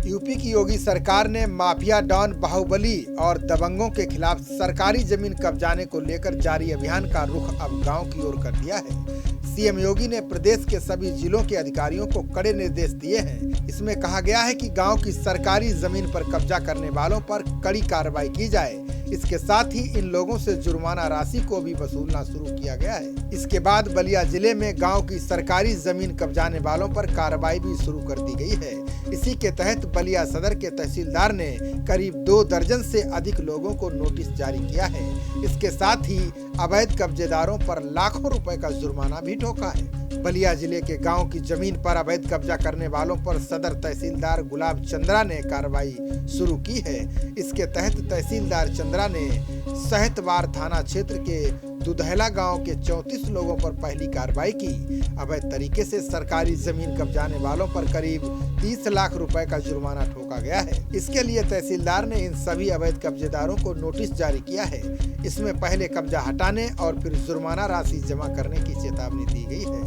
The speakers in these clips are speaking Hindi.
यूपी की योगी सरकार ने माफिया डॉन बाहुबली और दबंगों के खिलाफ सरकारी जमीन कब्जाने को लेकर जारी अभियान का रुख अब गांव की ओर कर दिया है। सीएम योगी ने प्रदेश के सभी जिलों के अधिकारियों को कड़े निर्देश दिए हैं। इसमें कहा गया है कि गांव की सरकारी जमीन पर कब्जा करने वालों पर कड़ी कार्रवाई की जाए। इसके साथ ही इन लोगों से जुर्माना राशि को भी वसूलना शुरू किया गया है। इसके बाद बलिया जिले में गांव की सरकारी जमीन कब्जाने वालों पर कार्रवाई भी शुरू कर दी गई है। इसी के तहत बलिया सदर के तहसीलदार ने करीब 2 दर्जन से अधिक लोगों को नोटिस जारी किया है। इसके साथ ही अवैध कब्जेदारों पर लाखों रुपए का जुर्माना भी ठोका है। बलिया जिले के गांव की जमीन पर अवैध कब्जा करने वालों पर सदर तहसीलदार गुलाब चंद्रा ने कार्रवाई शुरू की है। इसके तहत तहसीलदार चंद्रा ने सहतवार थाना क्षेत्र के दुधैला गांव के 34 लोगों पर पहली कार्रवाई की। अवैध तरीके से सरकारी जमीन कब्जाने वालों पर करीब 30 लाख रुपए का जुर्माना ठोका गया है। इसके लिए तहसीलदार ने इन सभी अवैध कब्जेदारों को नोटिस जारी किया है। इसमें पहले कब्जा हटाने और फिर जुर्माना राशि जमा करने की चेतावनी दी गई है।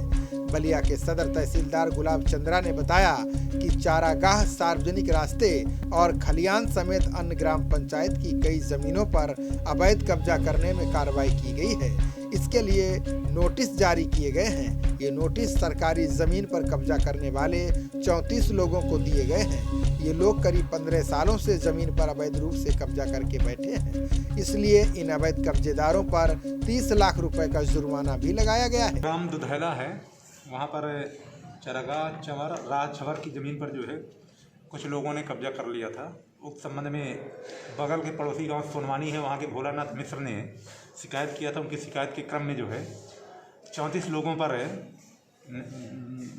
बलिया के सदर तहसीलदार गुलाब चंद्रा ने बताया कि चारागाह, सार्वजनिक रास्ते और खलियान समेत अन्य ग्राम पंचायत की कई जमीनों पर अवैध कब्जा करने में कार्रवाई की गई है। इसके लिए नोटिस जारी किए गए हैं। ये नोटिस सरकारी जमीन पर कब्जा करने वाले 34 लोगों को दिए गए हैं। ये लोग करीब 15 सालों से जमीन पर अवैध रूप से कब्जा करके बैठे हैं। इसलिए इन अवैध कब्जेदारों पर 30 लाख रुपए का जुर्माना भी लगाया गया है। ग्राम दुधैला है, वहाँ पर चरागाह चंवर राजछवर की ज़मीन पर जो है कुछ लोगों ने कब्जा कर लिया था। उस संबंध में बगल के पड़ोसी गांव सोनवानी है, वहाँ के भोलानाथ मिश्र ने शिकायत किया था। उनकी शिकायत के क्रम में जो है 34 लोगों पर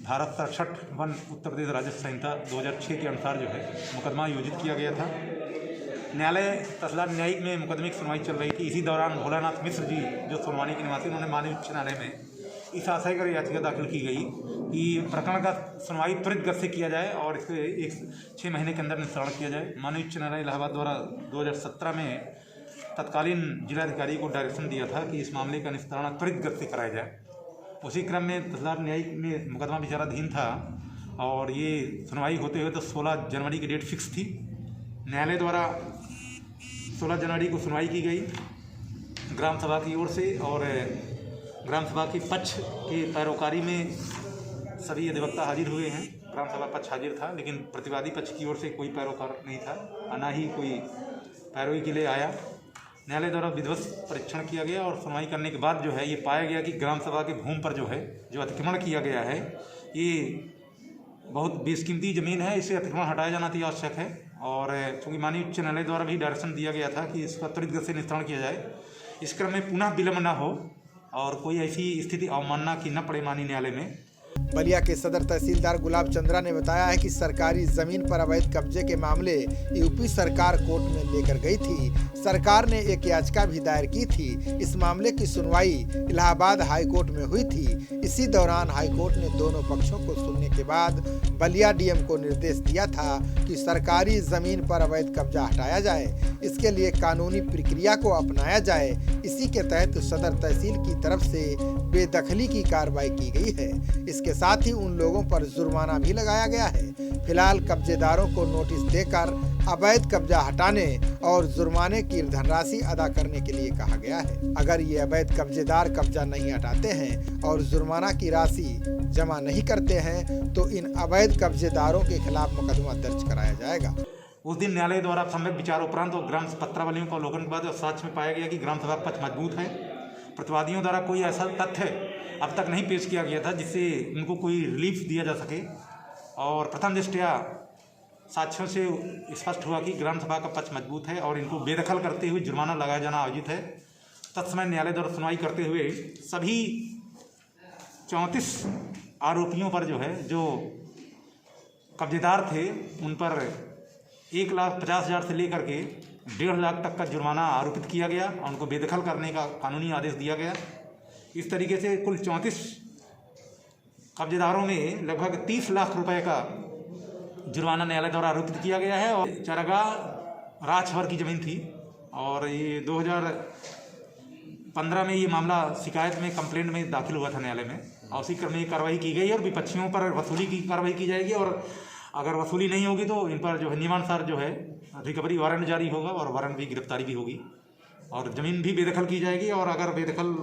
भारत 67 वन उत्तर प्रदेश राजस्व संहिता 2006 के अनुसार जो है मुकदमा आयोजित किया गया था। न्यायालय तहसीलदार न्यायिक में मुकदमे की सुनवाई चल रही थी। इसी दौरान भोलानाथ मिश्र जी जो सोनवानी के निवासी, उन्होंने माननीय उच्च न्यायालय में इस आशय कर याचिका दाखिल की गई कि प्रकरण का सुनवाई त्वरित गति से किया जाए और इसके 6 महीने के अंदर निस्तारण किया जाए। माननीय उच्च न्यायालय इलाहाबाद द्वारा 2017 में तत्कालीन जिलाधिकारी को डायरेक्शन दिया था कि इस मामले का निस्तारण त्वरित गति से कराया जाए। उसी क्रम में तहसीलदार न्यायिक में मुकदमा विचाराधीन था और ये सुनवाई होते हुए तो 16 जनवरी की डेट फिक्स थी। न्यायालय द्वारा 16 जनवरी को सुनवाई की गई ग्राम सभा की ओर से, और ग्राम सभा के पक्ष के पैरोकारी में सभी अधिवक्ता हाजिर हुए हैं। ग्राम सभा पक्ष हाजिर था, लेकिन प्रतिवादी पक्ष की ओर से कोई पैरोकार नहीं था, ना ही कोई पैरवी के लिए आया। न्यायालय द्वारा विधिवत परीक्षण किया गया और सुनवाई करने के बाद जो है ये पाया गया कि ग्राम सभा के भूमि पर जो है जो अतिक्रमण किया गया है ये बहुत बेशकीमती ज़मीन है। इसे अतिक्रमण हटाया जाना अति आवश्यक है। और चूँकि माननीय उच्च न्यायालय द्वारा भी डायरेक्शन दिया गया था कि इसका त्वरित गति से निस्तारण किया जाए, इस क्रम में पुनः विलम्ब न हो और कोई ऐसी स्थिति अवमानना की न पड़े माननीय न्यायालय में। बलिया के सदर तहसीलदार गुलाब चंद्रा ने बताया है कि सरकारी जमीन पर अवैध कब्जे के मामले यूपी सरकार कोर्ट में लेकर गई थी। सरकार ने एक याचिका भी दायर की थी। इस मामले की सुनवाई इलाहाबाद हाई कोर्ट में हुई थी। इसी दौरान हाई कोर्ट ने दोनों पक्षों को सुनने के बाद बलिया डीएम को निर्देश दिया था कि सरकारी जमीन पर अवैध कब्जा हटाया जाए। इसके लिए कानूनी प्रक्रिया को अपनाया जाए। इसी के तहत सदर तहसील की तरफ से बेदखली की कार्रवाई की गई है। इसके साथ ही उन लोगों पर जुर्माना भी लगाया गया है। फिलहाल कब्जेदारों को नोटिस देकर अवैध कब्जा हटाने और जुर्माने की धनराशि अदा करने के लिए कहा गया है। अगर ये अवैध कब्जेदार कब्जा नहीं हटाते हैं और जुर्माना की राशि जमा नहीं करते हैं तो इन अवैध कब्जेदारों के खिलाफ मुकदमा दर्ज कराया जाएगा। उस दिन न्यायालय द्वारा सम्यक विचार उपरांत और ग्राम पत्रावलियों का अवलोकन के बाद साक्ष्य में पाया गया कि ग्राम सभा पक्ष मजबूत है। प्रतिवादियों द्वारा कोई ऐसा तथ्य अब तक नहीं पेश किया गया था जिससे उनको कोई रिलीफ दिया जा सके, और प्रथम दृष्टया साक्ष्यों से स्पष्ट हुआ कि ग्राम सभा का पक्ष मजबूत है और इनको बेदखल करते हुए जुर्माना लगाया जाना आयोजित है। तत्समय न्यायालय द्वारा सुनवाई करते हुए सभी 34 आरोपियों पर जो है जो कब्जेदार थे उन पर 1,50,000 से लेकर के 1.5 लाख तक का जुर्माना आरोपित किया गया और उनको बेदखल करने का कानूनी आदेश दिया गया। इस तरीके से कुल 34 कब्जेदारों में लगभग 30 लाख रुपए का जुर्माना न्यायालय द्वारा आरोपित किया गया है। और चरागाह राजछवर की ज़मीन थी और ये 2015 में ये मामला शिकायत में कंप्लेंट में दाखिल हुआ था न्यायालय में, और उसी क्रम में कार्रवाई की गई और विपक्षियों पर वसूली की कार्रवाई की जाएगी और अगर वसूली नहीं होगी तो इन पर जो है नियमानुसार जो है रिकवरी वारंट जारी होगा और वारंट भी गिरफ्तारी भी होगी और ज़मीन भी बेदखल की जाएगी। और अगर बेदखल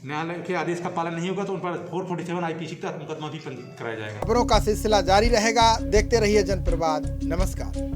न्यायालय के आदेश का पालन नहीं होगा तो उन पर 447 IPC के तहत मुकदमा भी पंजीकृत कराया जाएगा। खबरों का सिलसिला जारी रहेगा। देखते रहिए जनप्रवाद। नमस्कार।